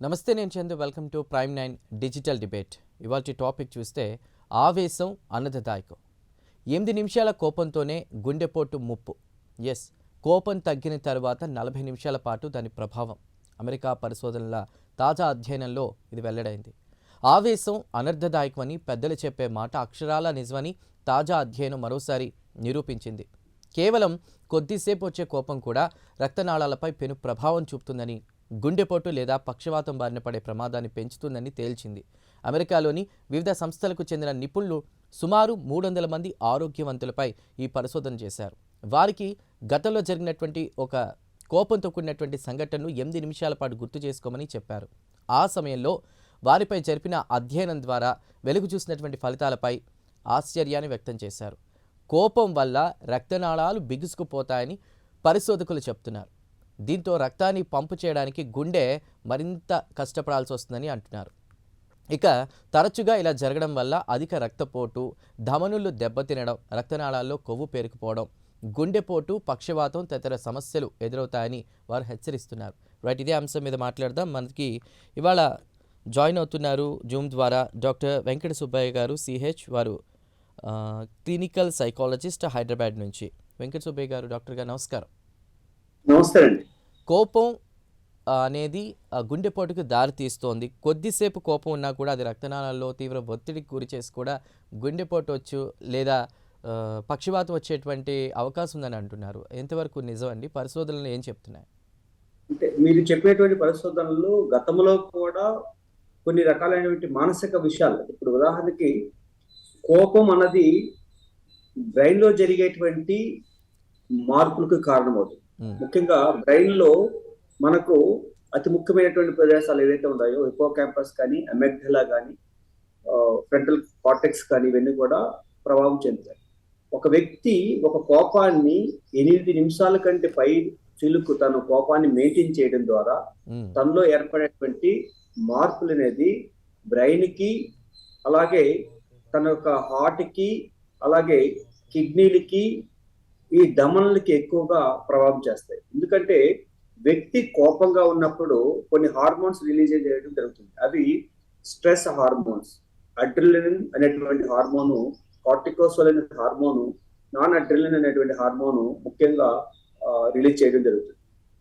నమస్తే, నేను Chandu. Welcome to prime 9 digital debate. ఇవాళ టాపిక్ చూస్తే ఆవేశం అన్నదాయకం. 8 నిమిషాల కోపంతోనే గుండెపోటు ముప్పు. ఎస్, కోపం తగ్గిన తర్వాత 40 నిమిషాల పాటు దాని ప్రభావం. అమెరికా పరిశోధనల తాజా అధ్యయనంలో ఇది వెల్లడైంది. ఆవేశం అనర్థదాయకమని పెద్దలు చెప్పే మాట అక్షరాల నిజమని తాజా అధ్యయనం మరోసారి నిరూపించింది. కేవలం కొద్దిసేపు వచ్చే కోపం కూడా రక్తనాళాలపై పెను ప్రభావం చూపుతుందని, గుండెపోటు లేదా పక్షవాతం బారిన పడే ప్రమాదాన్ని పెంచుతుందని తేల్చింది. అమెరికాలోని వివిధ సంస్థలకు చెందిన నిపుణులు సుమారు 300 మంది ఆరోగ్యవంతులపై ఈ పరిశోధన చేశారు. వారికి గతంలో జరిగినటువంటి ఒక కోపంతో కూడినటువంటి సంఘటనను 8 నిమిషాల పాటు గుర్తు చేసుకోమని చెప్పారు. ఆ సమయంలో వారిపై జరిపిన అధ్యయనం ద్వారా వెలుగు చూసినటువంటి ఫలితాలపై ఆశ్చర్యాన్ని వ్యక్తం చేశారు. కోపం వల్ల రక్తనాళాలు బిగుసుకుపోతాయని పరిశోధకులు చెప్తున్నారు. దీంతో రక్తాన్ని పంపు చేయడానికి గుండె మరింత కష్టపడాల్సి వస్తుందని అంటున్నారు. ఇక తరచుగా ఇలా జరగడం వల్ల అధిక రక్తపోటు, ధమనులు దెబ్బతినడం, రక్తనాళాల్లో కొవ్వు పేరుకుపోవడం, గుండెపోటు, పక్షవాతం తదితర సమస్యలు ఎదురవుతాయని వారు హెచ్చరిస్తున్నారు. రైట్, ఇదే అంశం మీద మాట్లాడదాం. మనకి ఇవాళ జాయిన్ అవుతున్నారు జూమ్ ద్వారా డాక్టర్ వెంకట సుబ్బయ్య గారు, సిహెచ్. వారు క్లినికల్ సైకాలజిస్ట్, హైదరాబాద్ నుంచి. వెంకట సుబ్బయ్య గారు, డాక్టర్ గారు నమస్కారం. నమస్తే అండి. కోపం అనేది గుండెపోటుకు దారి తీస్తోంది. కొద్దిసేపు కోపం ఉన్నా కూడా అది రక్తనాళాల్లో తీవ్ర ఒత్తిడికి గురి చేసి కూడా గుండెపోటు వచ్చు లేదా పక్షవాతం వచ్చేటువంటి అవకాశం ఉందని అంటున్నారు. ఎంతవరకు నిజమండి? పరిశోధనలు ఏం చెప్తున్నాయి? అంటే మీరు చెప్పేటువంటి పరిశోధనలు గతంలో కూడా కొన్ని రకాలైనటువంటి మానసిక విషయాలు, ఇప్పుడు ఉదాహరణకి కోపం అన్నది బ్రెయిన్ లో జరిగేటువంటి మార్పులకు కారణమవుతుంది. ముఖ్యంగా బ్రెయిన్ లో మనకు అతి ముఖ్యమైనటువంటి ప్రదేశాలు ఏవైతే ఉన్నాయో, హిపో క్యాంపస్ కానీ, అమెగ్డలా కానీ, ఫ్రంటల్ కార్టెక్స్ కానీ, ఇవన్నీ కూడా ప్రభావం చెందుతాయి. ఒక వ్యక్తి ఒక కోపాన్ని 8 నిమిషాల కంటే పై చిలుకు తన కోపాన్ని మెయింటైన్ చేయడం ద్వారా తనలో ఏర్పడేటువంటి మార్పులు అనేది బ్రెయిన్ కి, అలాగే తన యొక్క హార్ట్ కి, అలాగే కిడ్నీలకి, ఈ ధమనులకి ఎక్కువగా ప్రభావం చేస్తాయి. ఎందుకంటే వ్యక్తి కోపంగా ఉన్నప్పుడు కొన్ని హార్మోన్స్ రిలీజ్ చేయడం జరుగుతుంది. అవి స్ట్రెస్ హార్మోన్స్. అడ్రిలిన్ అనేటువంటి హార్మోను, కార్టికోసోల్ అనే హార్మోను, నాన్ అడ్రిలిన్ అనేటువంటి హార్మోను ముఖ్యంగా రిలీజ్ చేయడం జరుగుతుంది.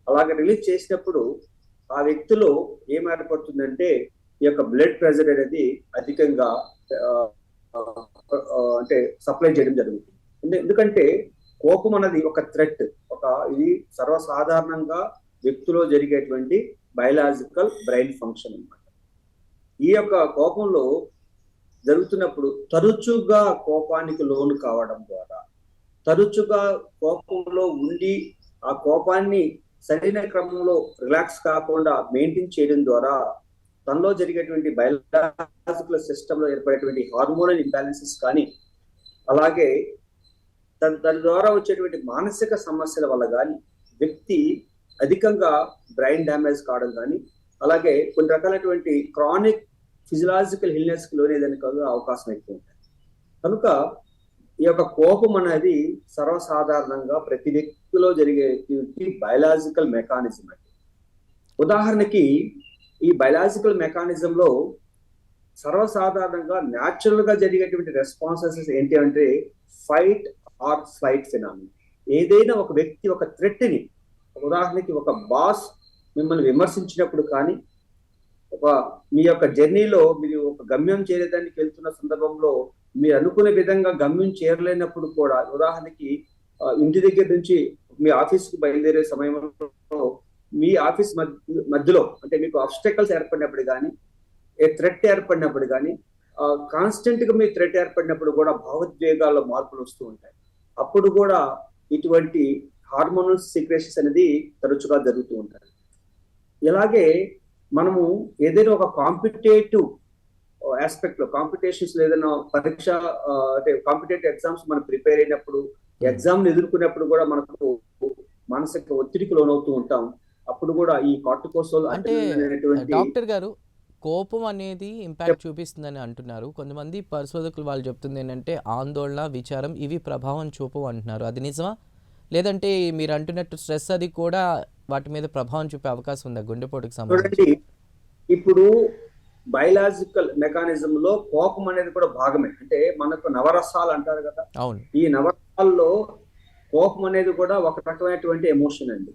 అలాగే రిలీజ్ చేసినప్పుడు ఆ వ్యక్తిలో ఏం ఏర్పడుతుందంటే ఈ యొక్క బ్లడ్ ప్రెషర్ అనేది అధికంగా అంటే సప్లై చేయడం జరుగుతుంది. ఎందుకంటే కోపం అనేది ఒక థ్రెట్, ఇది సర్వసాధారణంగా వ్యక్తిలో జరిగేటువంటి బయలాజికల్ బ్రెయిన్ ఫంక్షన్ అన్నమాట. ఈ యొక్క కోపంలో జరుగుతున్నప్పుడు తరచుగా కోపానికి లోను కావడం ద్వారా, తరచుగా కోపంలో ఉండి ఆ కోపాన్ని సరైన క్రమంలో రిలాక్స్ కాకుండా మెయింటైన్ చేయడం ద్వారా తనలో జరిగేటువంటి బయలాజికల్ సిస్టంలో ఏర్పడేటువంటి హార్మోనల్ ఇంబ్యాలెన్సెస్ కానీ, అలాగే దాని ద్వారా వచ్చేటువంటి మానసిక సమస్యల వల్ల కానీ వ్యక్తి అధికంగా బ్రెయిన్ డ్యామేజ్ కావడం కానీ, అలాగే కొన్ని రకాలైనటువంటి క్రానిక్ ఫిజియలాజికల్ ఇల్నెస్ కి లోనేదానికి అవకాశం ఎక్కువ ఉంటుంది. కనుక ఈ యొక్క కోపం అనేది సర్వసాధారణంగా ప్రతి వ్యక్తిలో జరిగే బయలాజికల్ మెకానిజం అండి. ఉదాహరణకి ఈ బయలాజికల్ మెకానిజంలో సర్వసాధారణంగా న్యాచురల్ గా జరిగేటువంటి రెస్పాన్సెస్ ఏంటి అంటే ఫైట్ ఆర్ ఫ్లైట్ ఫినామినా. ఏదైనా ఒక వ్యక్తి ఒక థ్రెట్ ని, ఉదాహరణకి ఒక బాస్ మిమ్మల్ని విమర్శించినప్పుడు కానీ, మీ యొక్క జర్నీలో మీరు ఒక గమ్యం చేరేదానికి వెళ్తున్న సందర్భంలో మీరు అనుకునే విధంగా గమ్యం చేరలేనప్పుడు కూడా, ఉదాహరణకి ఇంటి దగ్గర నుంచి మీ ఆఫీస్కి బయలుదేరే సమయంలో మీ ఆఫీస్ మధ్యలో అంటే మీకు ఆబ్స్టకల్స్ ఏర్పడినప్పుడు కానీ, ఏ థ్రెట్ ఏర్పడినప్పుడు కానీ, కాన్స్టెంట్ గా మీ థ్రెట్ ఏర్పడినప్పుడు కూడా భావోద్వేగాల్లో మార్పులు వస్తూ ఉంటాయి. అప్పుడు కూడా ఇటువంటి హార్మోనల్ సీక్రెషన్స్ అనేది తరచుగా జరుగుతూ ఉంటాయి. ఇలాగే మనము ఏదైనా ఒక కాంపిటేటివ్ ఆస్పెక్ట్ లో, కాంపిటీషన్స్ లో, ఏదైనా పరీక్ష అంటే కాంపిటేటివ్ ఎగ్జామ్స్ మనం ప్రిపేర్ అయినప్పుడు, ఎగ్జామ్ ఎదుర్కొన్నప్పుడు కూడా మనకు మానసిక ఒత్తిడికి లోనవుతూ ఉంటాం. అప్పుడు కూడా ఈ కార్టికోసోల్ అంటే డాక్టర్ గారు, కోపం అనేది ఇంపాక్ట్ చూపిస్తుందని అంటున్నారు. కొంతమంది పరిశోధకులు వాళ్ళు చెప్తుంది ఏంటంటే ఆందోళన, విచారం ఇవి ప్రభావం చూపవు అంటున్నారు. అది నిజమా? లేదంటే మీరు అంటున్నట్టు స్ట్రెస్ అది కూడా వాటి మీద ప్రభావం చూపే అవకాశం ఉందా గుండెపోటుకు సంబంధించి? ఇప్పుడు బయలాజికల్ మెకానిజం లో కోపం అనేది కూడా భాగమే. అంటే మనకు నవరసాలు అంటారు కదా, అవును. ఈ నవరసాల్లో కోపం అనేది కూడా ఒక రకమైనటువంటి ఎమోషన్ అండి.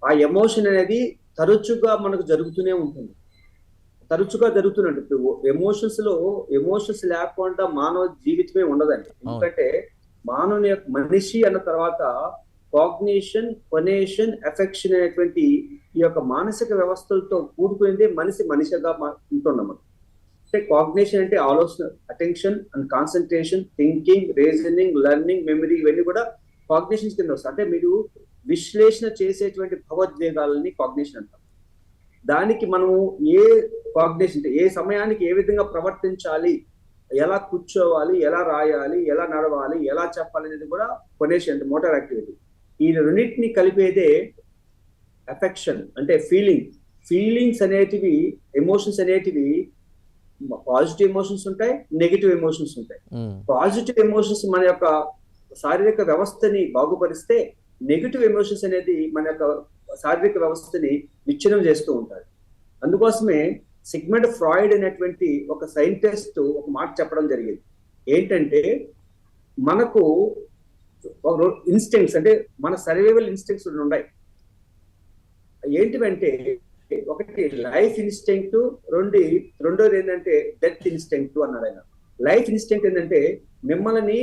ఆ ఎమోషన్ అనేది తరచుగా మనకు జరుగుతూనే ఉంటుంది, తరచుగా జరుగుతున్నట్టు. ఇప్పుడు ఎమోషన్స్ లేకుండా మానవ జీవితమే ఉండదండి. ఎందుకంటే మానవుని యొక్క మనిషి అన్న తర్వాత కాగ్నిషన్, కొనేషన్, ఎఫెక్షన్ అనేటువంటి ఈ యొక్క మానసిక వ్యవస్థలతో కూడుకునేదే మనిషిగా ఉంటున్నాం. అంటే కాగ్నిషన్ అంటే ఆలోచన, attention and concentration, thinking, reasoning, learning, memory, ఇవన్నీ కూడా కాగ్నిషన్స్ కింద వస్తాయి. అంటే మీరు విశ్లేషణ చేసేటువంటి భావోద్వేగాలని కాగ్నిషన్ అంటాం. దానికి మనము ఏ కాగ్నిషన్, ఏ సమయానికి ఏ విధంగా ప్రవర్తించాలి, ఎలా కూర్చోవాలి, ఎలా రాయాలి, ఎలా నడవాలి, ఎలా చెప్పాలి అనేది కూడా కొనేషన్ అంటే మోటార్ యాక్టివిటీ. ఈ రెండింటిని కలిపేదే ఎఫెక్షన్ అంటే ఫీలింగ్స్ అనేటివి, ఎమోషన్స్ అనేటివి పాజిటివ్ ఎమోషన్స్ ఉంటాయి, నెగిటివ్ ఎమోషన్స్ ఉంటాయి. పాజిటివ్ ఎమోషన్స్ మన యొక్క శారీరక వ్యవస్థని బాగుపరిస్తే, నెగిటివ్ ఎమోషన్స్ అనేది మన యొక్క శారీరక వ్యవస్థని విచ్ఛిన్నం చేస్తూ ఉంటారు. అందుకోసమే సిగ్మండ్ ఫ్రాయిడ్ అనేటువంటి ఒక సైంటిస్ట్ ఒక మాట చెప్పడం జరిగింది. ఏంటంటే మనకు ఇన్స్టింక్ట్స్ అంటే మన సర్వైవల్ ఇన్స్టింక్ట్స్ ఉన్నాయి. ఏంటివంటే ఒకటి లైఫ్ ఇన్స్టింక్ట్, రెండోది ఏంటంటే డెత్ ఇన్స్టింక్ట్ అన్నాడు ఆయన. లైఫ్ ఇన్స్టింక్ట్ ఏంటంటే మిమ్మల్ని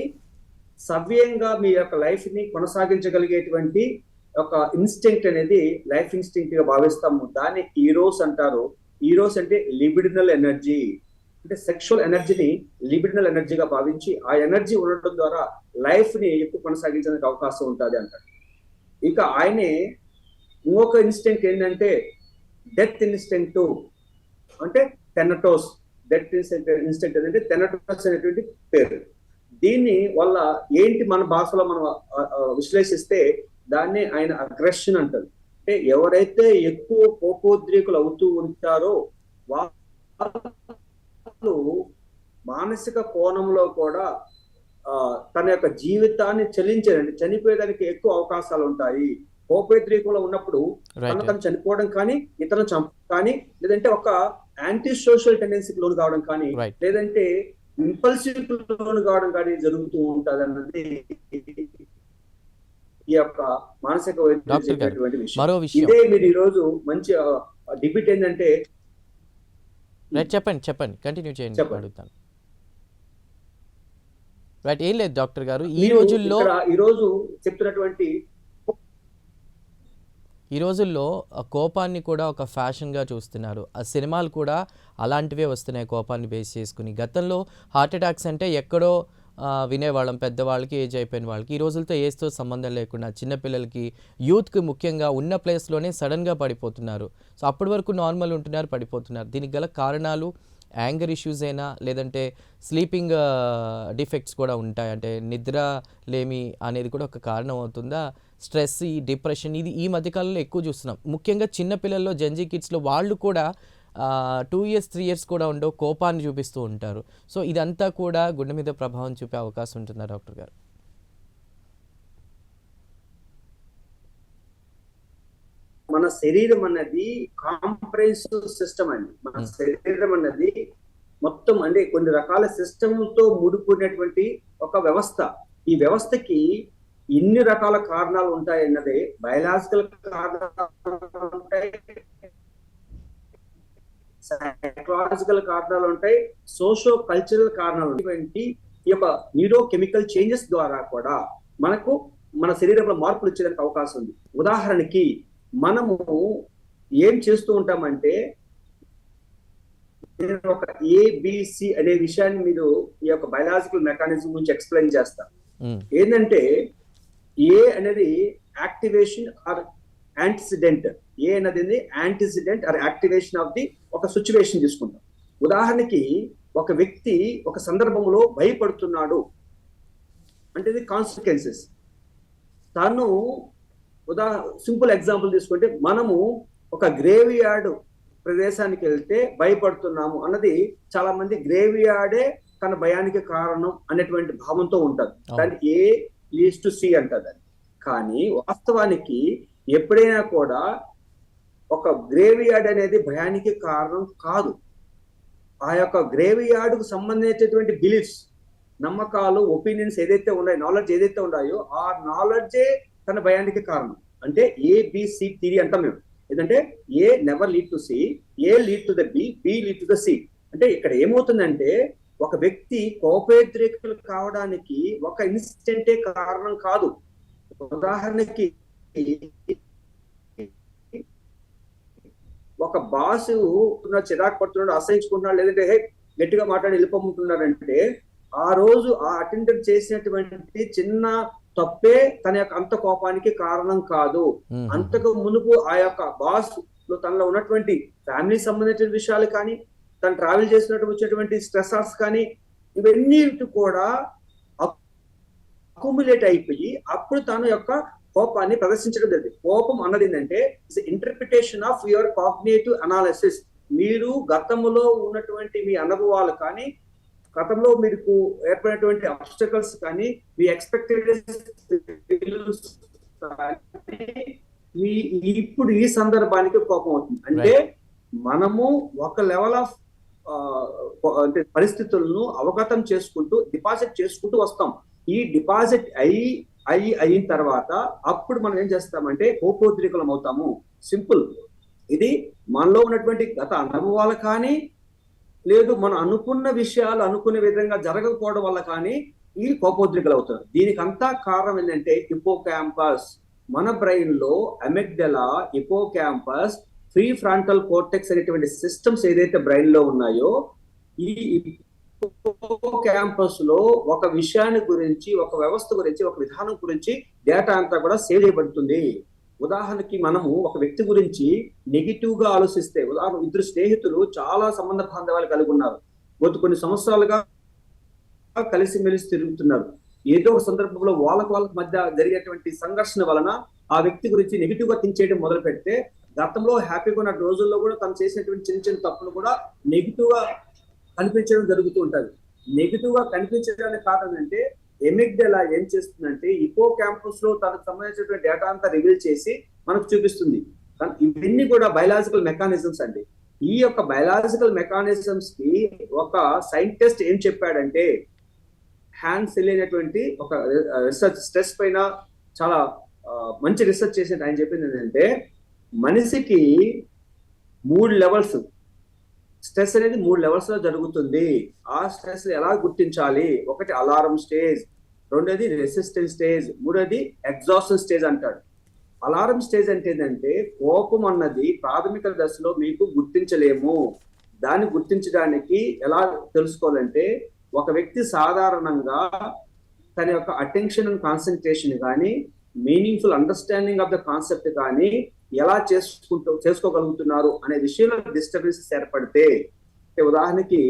సవ్యంగా మీ యొక్క లైఫ్ ని కొనసాగించగలిగేటువంటి ఒక ఇన్స్టింక్ట్ అనేది లైఫ్ ఇన్స్టింక్ట్ గా భావిస్తాము. దాన్ని ఈరోస్ అంటారు. ఈరోస్ అంటే లిబిడినల్ ఎనర్జీ, అంటే సెక్షువల్ ఎనర్జీని లిబిడినల్ ఎనర్జీగా భావించి ఆ ఎనర్జీ ఉండడం ద్వారా లైఫ్ ని ఎక్కువ కొనసాగించడానికి అవకాశం ఉంటుంది అంటారు. ఇక ఆయనే ఇంకొక ఇన్స్టింక్ట్ ఏంటంటే డెత్ ఇన్స్టింక్ట్, అంటే టెనటోస్. డెత్ ఇన్స్టింక్ట్ అంటే టెనటోస్ అనేటువంటి పేరు. దీన్ని వల్ల ఏంటి మన భాషలో మనం విశ్లేషిస్తే దాన్ని ఆయన అగ్రెషన్ అంటారు. అంటే ఎవరైతే ఎక్కువ కోపోద్రేకులు అవుతూ ఉంటారో వాళ్ళు మానసిక కోణంలో కూడా తన యొక్క జీవితాన్ని చనిపోయేదానికి ఎక్కువ అవకాశాలు ఉంటాయి. కోపోద్రేకంలో ఉన్నప్పుడు తను చనిపోవడం కానీ, ఇతరులను చంపడం కానీ, లేదంటే ఒక యాంటీ సోషల్ టెండెన్సీకి లోను కావడం కానీ, లేదంటే ఇంపల్సివ్ లోను కావడం కానీ జరుగుతూ ఉంటుంది అన్నది ఈ యొక్క మానసిక మరో విషయం. ఇదే మీరు ఈ రోజు మంచి డిబేట్ ఏంటంటే చెప్పండి కంటిన్యూ చేయండి. అడుగుతాను. రైట్, ఏం లేదు డాక్టర్ గారు, ఈ రోజుల్లో కోపాన్ని కూడా ఒక ఫ్యాషన్గా చూస్తున్నారు. ఆ సినిమాలు కూడా అలాంటివే వస్తున్నాయి కోపాన్ని బేస్ చేసుకుని. గతంలో హార్ట్ అటాక్స్ అంటే ఎక్కడో వినేవాళ్ళం, పెద్దవాళ్ళకి, ఏజ్ అయిపోయిన వాళ్ళకి. ఈ రోజులతో ఏజ్తో సంబంధం లేకుండా చిన్నపిల్లలకి, యూత్కి ముఖ్యంగా ఉన్న ప్లేస్లోనే సడన్గా పడిపోతున్నారు. సో అప్పటి వరకు నార్మల్ ఉంటున్నారు, పడిపోతున్నారు. దీనికి గల కారణాలు యాంగర్ ఇష్యూస్ అయినా, లేదంటే స్లీపింగ్ డిఫెక్ట్స్ కూడా ఉంటాయి, అంటే నిద్ర లేమి అనేది కూడా ఒక కారణం అవుతుందా? స్ట్రెస్, ఈ డిప్రెషన్, ఇది ఈ మధ్యకాలంలో ఎక్కువ చూస్తున్నాం. ముఖ్యంగా చిన్నపిల్లల్లో, జెన్జీ కిడ్స్లో వాళ్ళు కూడా 2 years 3 years కూడా ఉండవు, కోపాన్ని చూపిస్తూ ఉంటారు. సో ఇదంతా కూడా గుండె మీద ప్రభావం చూపే అవకాశం ఉంటుందా డాక్టర్ గారు? మన శరీరం అన్నది కాంప్రహెన్సివ్ సిస్టమ్ అండి. మన శరీరం అన్నది మొత్తం అంటే కొన్ని రకాల సిస్టమ్తో ముడిపడినటువంటి ఒక వ్యవస్థ. ఈ వ్యవస్థకి ఎన్ని రకాల కారణాలు ఉంటాయి అన్నది బయలాజికల్ కారణాలు ఉంటాయి, సైకలాజికల్ కారణాలు ఉంటాయి, సోషో కల్చరల్ కారణాలు ఉంటాయి. ఈ యొక్క న్యూరో కెమికల్ చేంజెస్ ద్వారా కూడా మనకు మన శరీరంలో మార్పులు వచ్చేదానికి అవకాశం ఉంది. ఉదాహరణకి మనము ఏం చేస్తూ ఉంటామంటే, నేను ఒక ఏబిసి అనే విషయాన్ని మీరు ఈ యొక్క బయలాజికల్ మెకానిజం గురించి ఎక్స్ప్లెయిన్ చేస్తాను. ఏంటంటే ఏ అనేది యాక్టివేషన్ ఆర్ యాంటిసిడెంట్. ఏ అనేది antecedent or activation of the ఒక సిచ్యువేషన్ తీసుకుంటాం. ఉదాహరణకి ఒక వ్యక్తి ఒక సందర్భంలో భయపడుతున్నాడు అంటే ఇది కాన్సిక్వెన్సెస్. తను సింపుల్ ఎగ్జాంపుల్ తీసుకుంటే, మనము ఒక గ్రేవ్ యార్డ్ ప్రదేశానికి వెళ్తే భయపడుతున్నాము అన్నది చాలా మంది గ్రేవ్ యార్డే తన భయానికి కారణం అనేటువంటి భావంతో ఉంటారు. దాన్ని ఏ లీడ్స్ టు సి అంటారు. కానీ వాస్తవానికి ఎప్పుడైనా కూడా ఒక గ్రేవ్ యార్డ్ అనేది భయానికి కారణం కాదు. ఆ యొక్క గ్రేవ్ యార్డ్ కు సంబంధించినటువంటి బిలీఫ్స్, నమ్మకాలు, ఒపీనియన్స్ ఏదైతే ఉన్నాయో, నాలెడ్జ్ ఏదైతే ఉన్నాయో ఆ నాలెడ్జే తన భయానికి కారణం. అంటే ఏబిసి థియరీ అంటాం మేము. ఏంటంటే A never lead to C, A lead to the B lead to the C. అంటే ఇక్కడ ఏమవుతుందంటే ఒక వ్యక్తి కోపోద్రేకులు కావడానికి ఒక ఇన్సిడెంటే కారణం కాదు. ఉదాహరణకి ఒక బాసు చిరాకు పడుతున్నాడు, అసహించుకుంటున్నాడు, లేదంటే గట్టిగా మాట్లాడి వెళ్ళిపోతున్నాడంటే ఆ రోజు ఆ అటెండర్ చేసినటువంటి చిన్న తప్పే తన యొక్క అంత కోపానికి కారణం కాదు. అంతకు మునుపు ఆ యొక్క బాస్ లో తనలో ఉన్నటువంటి ఫ్యామిలీ సంబంధించిన విషయాలు కానీ, తను ట్రావెల్ చేసినట్టు వచ్చేటువంటి స్ట్రెసర్స్ కానీ, ఇవన్నీ కూడా అక్యుములేట్ అయిపోయి అప్పుడు తన యొక్క కోపాన్ని ప్రదర్శించడం జరిగింది. కోపం అన్నది ఏంటంటే interpretation of your cognitive analysis. మీరు గతంలో ఉన్నటువంటి మీ అనుభవాలు కానీ, గతంలో మీకు ఏర్పడినటువంటి అబ్స్టకల్స్ కానీ, మీ ఎక్స్పెక్టెడ్ మీ ఇప్పుడు ఈ సందర్భానికి కోపం అవుతుంది. అంటే మనము ఒక లెవెల్ ఆఫ్ అంటే పరిస్థితులను అవగతం చేసుకుంటూ డిపాజిట్ చేసుకుంటూ వస్తాం. ఈ డిపాజిట్ అయిన తర్వాత అప్పుడు మనం ఏం చేస్తామంటే కోపోద్రికులం అవుతాము. సింపుల్. ఇది మనలో ఉన్నటువంటి గత అనుభవాలు కానీ, లేదు మనం అనుకున్న విషయాలు అనుకునే విధంగా జరగకపోవడం వల్ల కానీ ఈ కోపోద్రికలు అవుతారు. దీనికి అంతా కారణం ఏంటంటే హిప్పోకాంపస్. మన బ్రెయిన్ లో అమిగ్డలా, హిప్పోకాంపస్, ప్రీ ఫ్రంటల్ కోర్టెక్స్ అనేటువంటి సిస్టమ్స్ ఏదైతే బ్రెయిన్ లో ఉన్నాయో, ఈ హిప్పోకాంపస్ లో ఒక విషయాన్ని గురించి, ఒక వ్యవస్థ గురించి, ఒక విధానం గురించి డేటా అంతా కూడా సేవ్ చేయబడుతుంది. ఉదాహరణకి మనము ఒక వ్యక్తి గురించి నెగిటివ్ గా ఆలోచిస్తే, ఉదాహరణ ఇద్దరు స్నేహితులు చాలా సంబంధ బాంధవాలు కలిగి ఉన్నారు, కొన్ని సంవత్సరాలుగా కలిసిమెలిసి తిరుగుతున్నారు. ఏదో ఒక సందర్భంలో వాళ్ళ మధ్య జరిగేటువంటి సంఘర్షణ వలన ఆ వ్యక్తి గురించి నెగిటివ్ గా థింక్ చేయడం మొదలు పెడితే, గతంలో హ్యాపీగా ఉన్న రోజుల్లో కూడా తను చేసినటువంటి చిన్న చిన్న తప్పులు కూడా నెగిటివ్ గా కనిపించడం జరుగుతూ ఉంటుంది. నెగిటివ్ గా కనిపించడానికి కారణం అంటే ఎమిగ్డలా ఏం చేస్తుందంటే హిప్పోకాంపస్ లో తనకు సంబంధించినటువంటి డేటా అంతా రివీల్ చేసి మనకు చూపిస్తుంది. ఇవన్నీ కూడా బయలాజికల్ మెకానిజమ్స్ అండి. ఈ యొక్క బయలాజికల్ మెకానిజమ్స్ కి ఒక సైంటిస్ట్ ఏం చెప్పాడంటే, హ్యాన్స్ అనేటువంటి ఒక రీసెర్చ్, స్ట్రెస్ పైన చాలా మంచి రీసెర్చ్ చేసి ఆయన చెప్పింది ఏంటంటే, మనిషికి 3 లెవెల్స్ స్ట్రెస్ అనేది 3 లెవెల్స్ లో జరుగుతుంది. ఆ స్ట్రెస్ ఎలా గుర్తించాలి? ఒకటి అలారం స్టేజ్, రెండోది రెసిస్టెన్స్ స్టేజ్, మూడోది ఎగ్జాస్షన్ స్టేజ్ అంటాడు. అలారం స్టేజ్ అంటే ఏంటంటే కోపం అన్నది ప్రాథమిక దశలో మీకు గుర్తించలేము. దాన్ని గుర్తించడానికి ఎలా తెలుసుకోవాలంటే, ఒక వ్యక్తి సాధారణంగా తన యొక్క అటెన్షన్ అండ్ కాన్సన్ట్రేషన్ కానీ, meaningful understanding of the concept కానీ ఎలా చేసుకోగలుగుతున్నారు అనే విషయంలో డిస్టర్బెన్సెస్ ఏర్పడితే, ఉదాహరణకి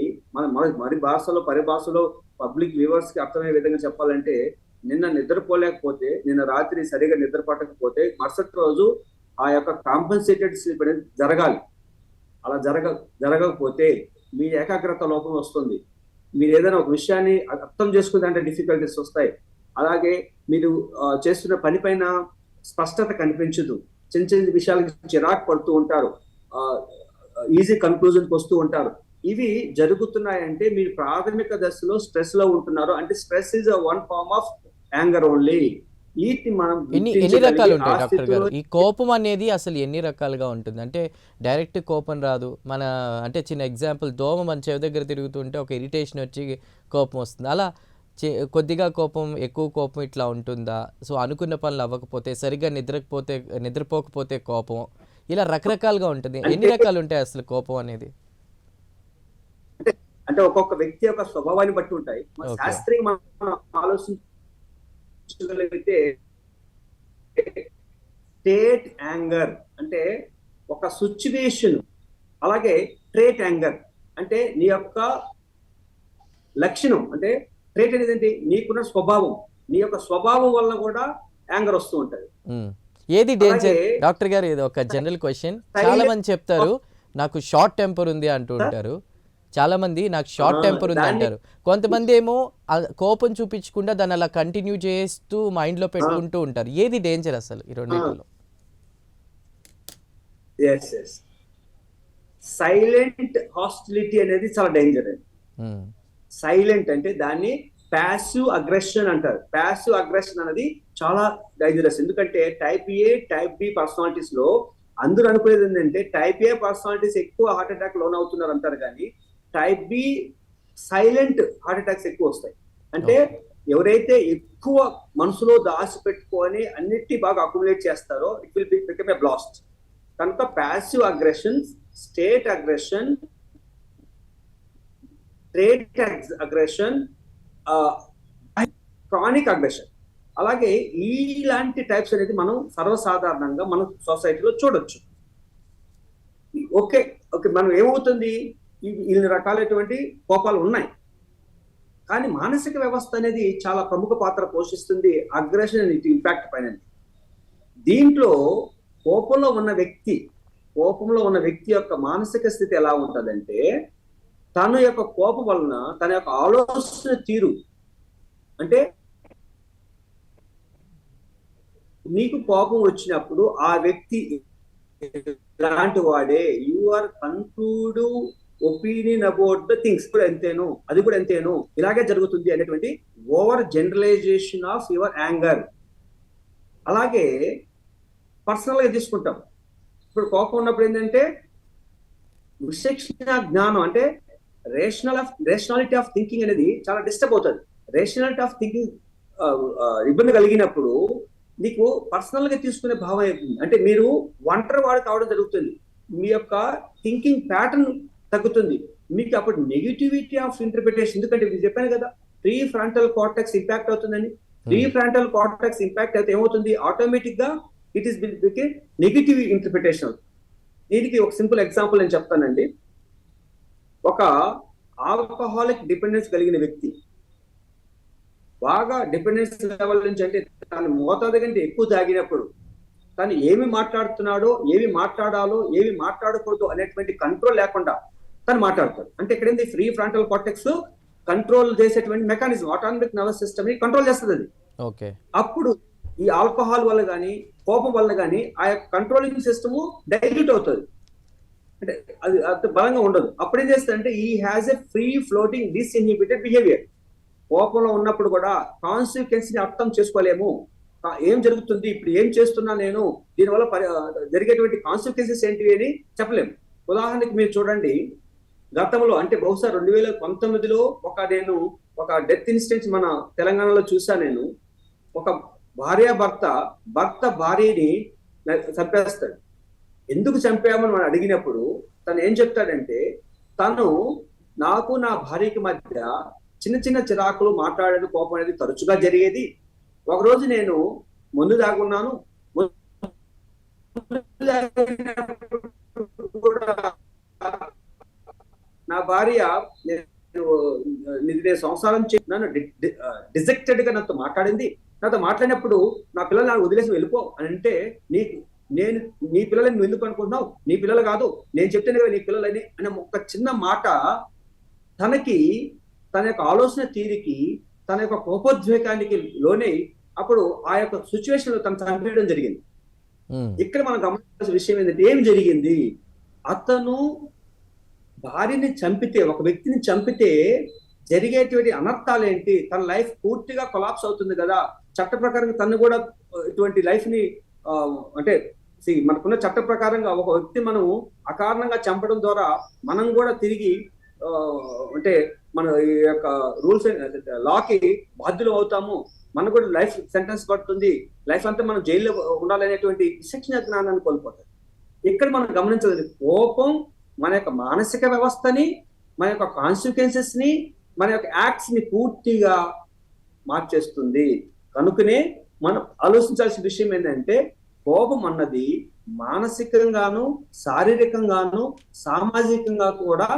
మరి భాషలో పరిభాషలో పబ్లిక్ వ్యూవర్స్ కి అర్థమయ్యే విధంగా చెప్పాలంటే, నిన్న నిద్రపోలేకపోతే, నిన్న రాత్రి సరిగా నిద్ర పట్టకపోతే మరుసటి రోజు ఆ యొక్క కాంపెన్సేటెడ్ స్లీప్ అనేది జరగాలి. అలా జరగకపోతే మీ ఏకాగ్రత లోపం వస్తుంది. మీరు ఏదైనా ఒక విషయాన్ని అర్థం చేసుకుంటే డిఫికల్టీస్ వస్తాయి. అలాగే మీరు చేస్తున్న పని పైన స్పష్టత కనిపించదు. చిన్న చిన్న విషయాలకి చిరాకు పడుతూ ఉంటారు, ఈజీ కన్క్లూజన్కి వస్తూ ఉంటారు. ఇవి జరుగుతున్నాయంటే మీరు ప్రాథమిక దశలో స్ట్రెస్ లో ఉంటున్నారు. అంటే stress is one form of anger only. వీటిని మనం ఎన్ని రకాలు ఉంటాయి డాక్టర్ గారు? ఈ కోపం అనేది అసలు ఎన్ని రకాలుగా ఉంటుంది? అంటే డైరెక్ట్ కోపం రాదు. మన అంటే చిన్న ఎగ్జాంపుల్, దోమ మన చెవి దగ్గర తిరుగుతుంటే ఒక ఇరిటేషన్ వచ్చి కోపం వస్తుంది. అలా కొద్దిగా కోపం, ఎక్కువ కోపం ఇట్లా ఉంటుందా? సో అనుకున్న పనులు అవ్వకపోతే, సరిగ్గా నిద్రపోకపోతే కోపం, ఇలా రకరకాలుగా ఉంటుంది. ఎన్ని రకాలు ఉంటాయి అసలు కోపం అనేది? అంటే ఒక్కొక్క వ్యక్తి యొక్క స్వభావాన్ని బట్టి ఉంటాయి. శాస్త్రీయ మనం ఆలోచించగలిగితే స్టేట్ యాంగర్ అంటే ఒక సిచ్యువేషన్, అలాగే ట్రేట్ యాంగర్ అంటే నీ యొక్క లక్షణం. అంటే ట్రేట్ అనేది ఏంటి? నీకున్న స్వభావం, నీ యొక్క స్వభావం వల్ల కూడా యాంగర్ వస్తూ ఉంటది. ఏది డేంజర్ డాక్టర్ గారు? ఇది ఒక జనరల్ క్వశ్చన్. చాలా మంది చెప్తారు నాకు షార్ట్ టెంపర్ ఉంది అంటూ ఉంటారు. చాలా మంది నాకు షార్ట్ టెంపర్ ఉంది అంటారు. కొంతమంది ఏమో కోపం చూపించకుండా దాన్ని అలా కంటిన్యూ చేస్తూ మైండ్ లో పెట్టుకుంటూ ఉంటారు. ఏది డేంజర్ అసలు ఈ రెండింటిలో? ఎస్ ఎస్ సైలెంట్ హాస్టిలిటీ అనేది చాలా డేంజర్ అండి. ఉమ్, సైలెంట్ అంటే దాన్ని ప్యాసివ్ అగ్రెషన్ అంటారు. ప్యాసివ్ అగ్రెషన్ అనేది చాలా డేంజరస్. ఎందుకంటే టైప్ ఏ టైప్ బి పర్సనాలిటీస్ లో అందరూ అనుకునేది ఏంటంటే టైప్ ఏ పర్సనాలిటీస్ ఎక్కువ హార్ట్ అటాక్ లోన్ అవుతున్నారు అంటారు, కానీ type be silent heart attacks ఎక్కువ వస్తాయి. అంటే ఎవరైతే ఎక్కువ మనసులో దాచి పెట్టుకొని అన్నిటి బాగా అక్యుములేట్ చేస్తారో it will become a blast. కనుక passive aggression, state aggression, trait aggression, chronic aggression, అలాగే ఇలాంటి టైప్స్ అనేది మనం సర్వసాధారణంగా మన సొసైటీలో చూడొచ్చు. ఓకే ఓకే మనం ఏమవుతుంది, ఇన్ని రకాలైనటువంటి కోపాలు ఉన్నాయి, కానీ మానసిక వ్యవస్థ అనేది చాలా ప్రముఖ పాత్ర పోషిస్తుంది అగ్రెషన్ అండ్ ఇంపాక్ట్ పైన. దీంట్లో కోపంలో ఉన్న వ్యక్తి యొక్క మానసిక స్థితి ఎలా ఉంటుందంటే తన యొక్క కోపం వలన తన యొక్క ఆలోచన తీరు, అంటే నీకు కోపం వచ్చినప్పుడు ఆ వ్యక్తి ఎలాంటి వాడే, you are conclude opinion about the things కూడా ఎంతేను, అది కూడా ఎంతేను, ఇలాగే జరుగుతుంది అనేటువంటి over generalization of your anger. అలాగే పర్సనల్ గా తీసుకుంటాం. ఇప్పుడు కోపం ఉన్నప్పుడు ఏంటంటే విచక్షణ జ్ఞానం, అంటే రేషనాలిటీ ఆఫ్ థింకింగ్ అనేది చాలా డిస్టర్బ్ అవుతుంది. రేషనాలిటీ ఆఫ్ థింకింగ్ ఇబ్బంది కలిగినప్పుడు నీకు పర్సనల్ గా తీసుకునే భావం అవుతుంది. అంటే మీరు ఒంటరి వాడు కావడం జరుగుతుంది, మీ యొక్క థింకింగ్ ప్యాటర్న్ తగ్గుతుంది, మీకు అప్పుడు నెగిటివిటీ ఆఫ్ ఇంటర్ప్రిటేషన్. ఎందుకంటే ఇది చెప్పాను కదా, ప్రీ ఫ్రంటల్ కార్టెక్స్ ఇంపాక్ట్ అవుతుందని. ప్రీ ఫ్రంటల్ కార్టెక్స్ ఇంపాక్ట్ అయితే ఏమవుతుంది, ఆటోమేటిక్ గా ఇట్ ఈస్ నెగిటివ్ ఇంటర్ప్రిటేషన్. దీనికి ఒక సింపుల్ ఎగ్జాంపుల్ నేను చెప్తానండి. ఒక ఆల్కహాలిక్ డిపెండెన్స్ కలిగిన వ్యక్తి బాగా డిపెండెన్స్ లెవెల్ నుంచి, అంటే తను మోతాదు కంటే ఎక్కువ తాగినప్పుడు తను ఏమి మాట్లాడుతున్నాడో, ఏమి మాట్లాడాలో, ఏమి మాట్లాడకూడదు అనేటువంటి కంట్రోల్ లేకుండా తను మాట్లాడతాడు. అంటే ఇక్కడ ఫ్రీ ఫ్రంటల్ కార్టెక్స్ కంట్రోల్ చేసేటువంటి మెకానిజం, ఆటోనమిక్ నర్వస్ సిస్టమ్ ని కంట్రోల్ చేస్తుంది అది. ఓకే. అప్పుడు ఈ ఆల్కహాల్ వల్ల కానీ కోపం వల్ల కానీ ఆ యొక్క కంట్రోలింగ్ సిస్టమ్ డైల్యూట్ అవుతుంది, అంటే అది అంత బలంగా ఉండదు. అప్పుడు ఏం చేస్తుందంటే he has a free floating disinhibited behaviour. కోపంలో ఉన్నప్పుడు కూడా కాన్సిక్వెన్స్ ని అర్థం చేసుకోలేము, ఏం జరుగుతుంది, ఇప్పుడు ఏం చేస్తున్నా నేను, దీనివల్ల జరిగేటువంటి కాన్సిక్వెన్సెస్ ఏంటివి అని చెప్పలేము. ఉదాహరణకి మీరు చూడండి, గతంలో అంటే బహుశా 2019లో నేను ఒక డెత్ ఇన్సిడెంట్ మన తెలంగాణలో చూసా. నేను ఒక భర్త భార్యని చంపేస్తాడు. ఎందుకు చంపామని మనం అడిగినప్పుడు తను ఏం చెప్తాడంటే, తను నాకు నా భార్యకి మధ్య చిన్న చిన్న చిరాకులు, మాట్లాడేది, కోపం అనేది తరచుగా జరిగేది. ఒకరోజు నేను ముందు దాగున్నాను, నా భార్య నేను సంసారం నన్ను డిజెక్టెడ్ గా నాతో మాట్లాడింది. నాతో మాట్లాడినప్పుడు నా పిల్లలు నాకు వదిలేసి వెళ్ళిపో అని అంటే, నేను నీ పిల్లలని నువ్వు ఎందుకు అనుకుంటున్నావు, నీ పిల్లలు కాదు, నేను చెప్తేనే కదా నీ పిల్లలని అనే ఒక చిన్న మాట తనకి, తన యొక్క ఆలోచన తీరికి, తన యొక్క కోపోద్వేగానికి లోనే అప్పుడు ఆ యొక్క సిచ్యువేషన్ లో తను చంపేయడం జరిగింది. ఇక్కడ మనం గమనించాల్సిన విషయం ఏంటంటే, ఏం జరిగింది, అతను భార్యని చంపితే, ఒక వ్యక్తిని చంపితే జరిగేటువంటి అనర్థాలు ఏంటి, తన లైఫ్ పూర్తిగా కొలాప్స్ అవుతుంది కదా. చట్ట ప్రకారంగా తను కూడా ఇటువంటి లైఫ్ ని అంటే మనకున్న చట్ట ప్రకారంగా ఒక వ్యక్తి మనం అకారణంగా చంపడం ద్వారా మనం కూడా తిరిగి అంటే మన ఈ యొక్క రూల్స్ లాకి బాధ్యులు అవుతాము, మనకు కూడా లైఫ్ సెంటెన్స్ పడుతుంది, లైఫ్ అంతా మనం జైల్లో ఉండాలనేటువంటి విచక్షణ జ్ఞానాన్ని కోల్పోతాం. ఇక్కడ మనం గమనించాలి, కోపం మన యొక్క మానసిక వ్యవస్థని, మన యొక్క కాన్సిక్వెన్సెస్ ని, మన యొక్క యాక్ట్స్ ని పూర్తిగా మార్చేస్తుంది. కనుకనే మనం ఆలోచించాల్సిన విషయం ఏంటంటే, కోపం అన్నది మానసికంగాను, శారీరకంగాను, సామాజికంగా కూడా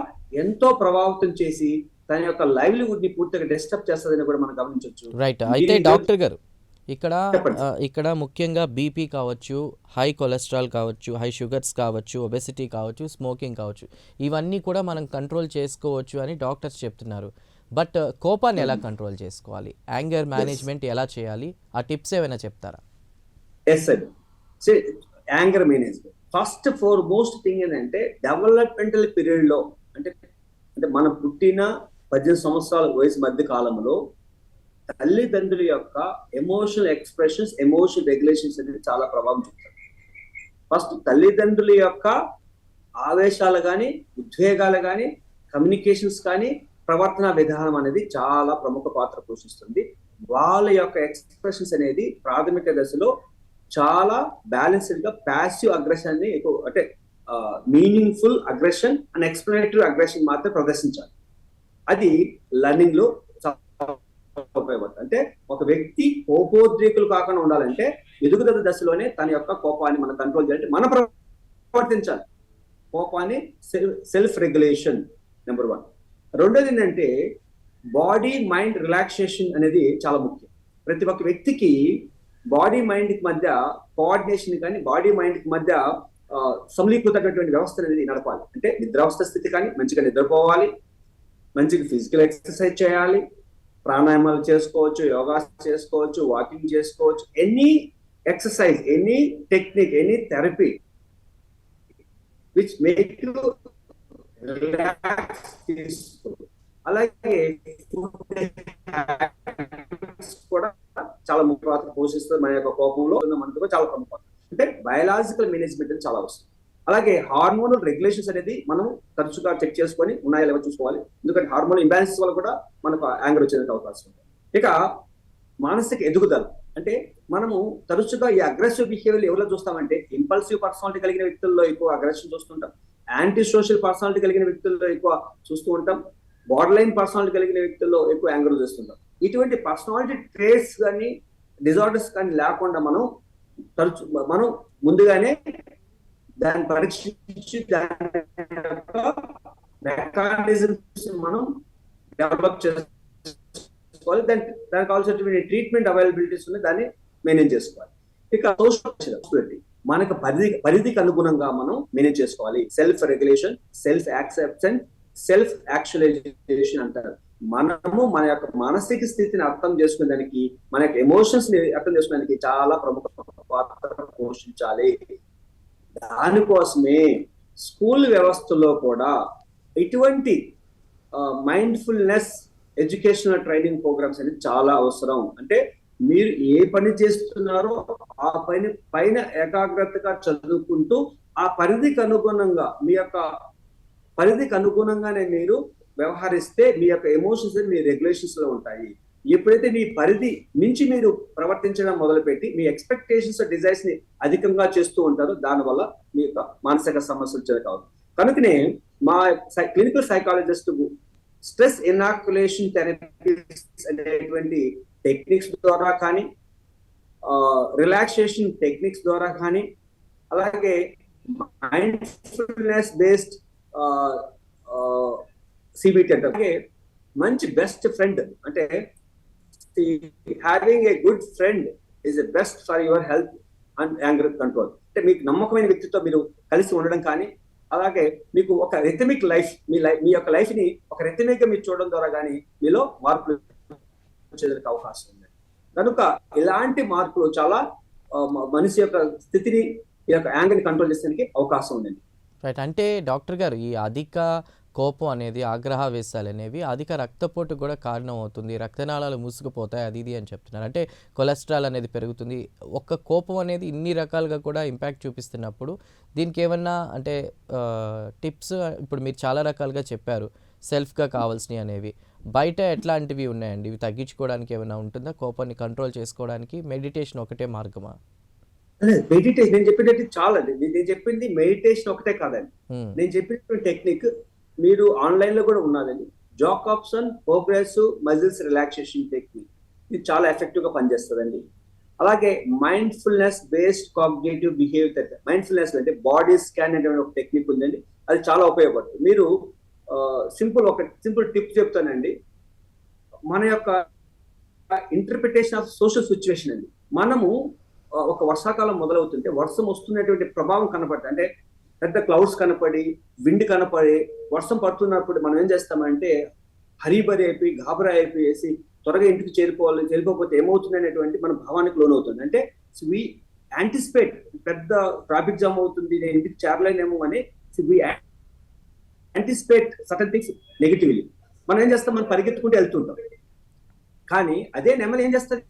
ఎంతో ప్రభావితం చేసి తన యొక్క లైవ్లీహుడ్ ని పూర్తిగా డిస్టర్బ్ చేస్తుందని కూడా మనం గమనించవచ్చు. రైట్. అయితే డాక్టర్ గారు ఇక్కడ ముఖ్యంగా బీపీ కావచ్చు, హై కొలెస్ట్రాల్ కావచ్చు, హై షుగర్స్ కావచ్చు, ఒబెసిటీ కావచ్చు, స్మోకింగ్ కావచ్చు, ఇవన్నీ కూడా మనం కంట్రోల్ చేసుకోవచ్చు అని డాక్టర్స్ చెప్తున్నారు. బట్ కోపాన్ని ఎలా కంట్రోల్ చేసుకోవాలి, యాంగర్ మేనేజ్మెంట్ ఎలా చేయాలి, ఆ టిప్స్ ఏమైనా చెప్తారా? Yes sir, anger management first foremost thing ఏంటంటే డెవలప్మెంటల్ పీరియడ్ లో అంటే అంటే మనం పుట్టిన 18 సంవత్సరాల వయసు మధ్య కాలంలో తల్లిదండ్రుల యొక్క ఎమోషనల్ ఎక్స్ప్రెషన్స్, ఎమోషనల్ రెగ్యులేషన్స్ అనేది చాలా ప్రభావం చూపుతాయి. ఫస్ట్ తల్లిదండ్రుల యొక్క ఆవేశాలు కానీ, ఉద్వేగాలు కానీ, కమ్యూనికేషన్స్ కానీ, ప్రవర్తన విధానం అనేది చాలా ప్రముఖ పాత్ర పోషిస్తుంది. వాళ్ళ యొక్క ఎక్స్ప్రెషన్స్ అనేది ప్రాథమిక దశలో చాలా బ్యాలెన్స్డ్ గా ప్యాసివ్ అగ్రెషన్ ని ఎక్కువ అంటే meaningful aggression and explanatory aggression మాత్రం ప్రదర్శించాలి. అది లర్నింగ్ లో ఉపయోగపడుతుంది. అంటే ఒక వ్యక్తి కోపోద్రేకులు కాకుండా ఉండాలంటే ఎదుగుదల దశలోనే తన యొక్క కోపాన్ని మనం కంట్రోల్ చేయాలంటే మనం ప్రవర్తించాలి. కోపాన్ని సెల్ఫ్ రెగ్యులేషన్ నెంబర్ 1. రెండోది ఏంటంటే బాడీ మైండ్ రిలాక్సేషన్ అనేది చాలా ముఖ్యం. ప్రతి ఒక్క వ్యక్తికి బాడీ మైండ్ కి మధ్య కోఆర్డినేషన్ కానీ, బాడీ మైండ్ కి మధ్య సమలీకృతమైనటువంటి వ్యవస్థ అనేది నడపాలి. అంటే నిద్రావస్థ స్థితి కానీ మంచిగా నిద్రపోవాలి, మంచిగా ఫిజికల్ ఎక్సర్సైజ్ చేయాలి, ప్రాణాయామాలు చేసుకోవచ్చు, యోగా చేసుకోవచ్చు, వాకింగ్ చేసుకోవచ్చు. Any exercise, any technique, any therapy which make you relax. అలాగే కూడా చాలా ముఖ్య పాత్ర పోషిస్తుంది. మన యొక్క కోపంలో మనకు చాలా ప్రముఖ అంటే బయలాజికల్ మేనేజ్మెంట్ చాలా అవసరం. అలాగే హార్మోనల్ రెగ్యులేషన్స్ అనేది మనం తరచుగా చెక్ చేసుకొని ఉన్నాయో లేవో చూసుకోవాలి. ఎందుకంటే హార్మోనల్ ఇంబ్యాలెన్స్ వల్ల కూడా మనకు యాంగర్ వచ్చేందుకు అవకాశం ఉంది. ఇక మానసిక ఎదుగుదల అంటే మనము తరచుగా ఈ అగ్రెసివ్ బిహేవియర్ ఎవరిలో చూస్తామంటే ఇంపల్సివ్ పర్సనాలిటీ కలిగిన వ్యక్తుల్లో ఎక్కువ అగ్రెషన్ చూస్తుంటాం, యాంటీ సోషల్ పర్సనాలిటీ కలిగిన వ్యక్తుల్లో ఎక్కువ చూస్తూ ఉంటాం, బార్డర్ లైన్ పర్సనాలిటీ కలిగిన వ్యక్తుల్లో ఎక్కువ యాంగర్ చేస్తుంటాం. ఇటువంటి పర్సనాలిటీ ట్రేట్స్ కానీ డిజార్డర్స్ కానీ లేకుండా మనం ముందుగానే దాన్ని పరీక్షించి దాని మెకానిజమ్స్ మనం డెవలప్ చేసుకోవాలి. దానికి కావాల్సినటువంటి ట్రీట్మెంట్ అవైలబిలిటీస్ ఉన్నాయి, దాన్ని మేనేజ్ చేసుకోవాలి. ఇక సోషల్ మనకు పరిధికి అనుగుణంగా మనం మేనేజ్ చేసుకోవాలి. Self regulation, self acceptance, self actualisation అంటారు. మనము మన యొక్క మానసిక స్థితిని అర్థం చేసుకునేదానికి, మన యొక్క ఎమోషన్స్ ని అర్థం చేసుకునేదానికి చాలా ప్రముఖ పాత్ర పోషించాలి. దానికోసమే స్కూల్ వ్యవస్థలో కూడా ఇటువంటి మైండ్ఫుల్నెస్ ఎడ్యుకేషనల్ ట్రైనింగ్ ప్రోగ్రామ్స్ అనేది చాలా అవసరం. అంటే మీరు ఏ పని చేస్తున్నారో ఆ పైన ఏకాగ్రతగా చదువుకుంటూ ఆ పరిధికి అనుగుణంగా మీ యొక్క పరిధికి అనుగుణంగానే మీరు వ్యవహరిస్తే మీ యొక్క ఎమోషన్స్ మీ రెగ్యులేషన్స్ లో ఉంటాయి. ఎప్పుడైతే మీ పరిధి మించి మీరు ప్రవర్తించడం మొదలుపెట్టి మీ ఎక్స్పెక్టేషన్స్ డిజైర్స్ ని అధికంగా చేస్తూ ఉంటారో దానివల్ల మీ యొక్క మానసిక సమస్యలు వచ్చేది కాదు. కనుకనే మా clinical psychologist stress inoculation therapies అనేటువంటి టెక్నిక్స్ ద్వారా కానీ, రిలాక్సేషన్ టెక్నిక్స్ ద్వారా కానీ, అలాగే మైండ్ఫుల్నెస్ బేస్డ్ సిబిటి అంటే అలాగే మంచి బెస్ట్ ఫ్రెండ్ అంటే having a good friend is a best for your health and anger control. అంటే మీకు నమ్మకమైన వ్యక్తితో మీరు కలిసి ఉండడం కానీ, అలాగే మీకు ఒక రిథమిక్ లైఫ్ మీ యొక్క లైఫ్ ని ఒక రిథమిక్ గా మీరు చూడడం ద్వారా కానీ మీలో మార్పులు వచ్చేందుకు అవకాశం ఉంది. కనుక ఇలాంటి మార్పులు చాలా మనిషి యొక్క స్థితిని, ఈ యొక్క యాంగర్ ని కంట్రోల్ చేసేందుకు అవకాశం ఉంది. రైట్. అంటే డాక్టర్ గారు ఈ అధిక కోపం అనేది, ఆగ్రహావేశాలు అనేవి అధిక రక్తపోటు కూడా కారణం అవుతుంది, రక్తనాళాలు మూసుకుపోతాయి, అది ఇది అని చెప్తున్నారు. అంటే కొలెస్ట్రాల్ అనేది పెరుగుతుంది. ఒక్క కోపం అనేది ఇన్ని రకాలుగా కూడా ఇంపాక్ట్ చూపిస్తున్నప్పుడు దీనికి ఏమన్నా అంటే టిప్స్ ఇప్పుడు మీరు చాలా రకాలుగా చెప్పారు, సెల్ఫ్గా కావాల్సినవి అనేవి బయట ఎట్లాంటివి ఉన్నాయండి? ఇవి తగ్గించుకోవడానికి ఏమైనా ఉంటుందా? కోపాన్ని కంట్రోల్ చేసుకోవడానికి మెడిటేషన్ ఒకటే మార్గమా? మెడిటేషన్ నేను చెప్పినట్టు చాలా అండి. నేను చెప్పింది మెడిటేషన్ ఒకటే కాదండి. నేను చెప్పిన టెక్నిక్ మీరు ఆన్లైన్ లో కూడా ఉన్నదండి. Jakobson progressive muscles relaxation technique, ఇది చాలా ఎఫెక్టివ్ గా పనిచేస్తుందండి. అలాగే mindfulness based cognitive behaviour therapy, mindfulness అంటే బాడీ స్కాన్ అనే ఒక టెక్నిక్ ఉందండి, అది చాలా ఉపయోగపడుతుంది. మీరు సింపుల్ టిప్ చెప్తానండి. మన యొక్క ఇంటర్ప్రిటేషన్ ఆఫ్ సోషల్ సిచ్యువేషన్ అండి. మనము ఒక వర్షాకాలం మొదలవుతుంటే వర్షం వస్తున్నటువంటి ప్రభావం కనపడుతుంది. అంటే పెద్ద క్లౌడ్స్ కనపడి, విండ్ కనపడి వర్షం పడుతున్నప్పుడు మనం ఏం చేస్తామంటే హరీబరి అయిపోయి, గాబరా అయిపోయేసి త్వరగా ఇంటికి చేరిపోకపోతే ఏమవుతుంది అనేటువంటి మన భావానికి లోనవుతుంది. అంటే వి యాంటిసిపేట్, పెద్ద ట్రాఫిక్ జామ్ అవుతుంది, నేను ఇంటికి చేరలేనేమో అని యాంటిసిపేట్ సర్టన్ థింగ్స్ నెగిటివ్లీ. మనం ఏం చేస్తాం, మనం పరిగెత్తుకుంటూ వెళ్తుంటాం. కానీ అదే నెమలి ఏం చేస్తుంది,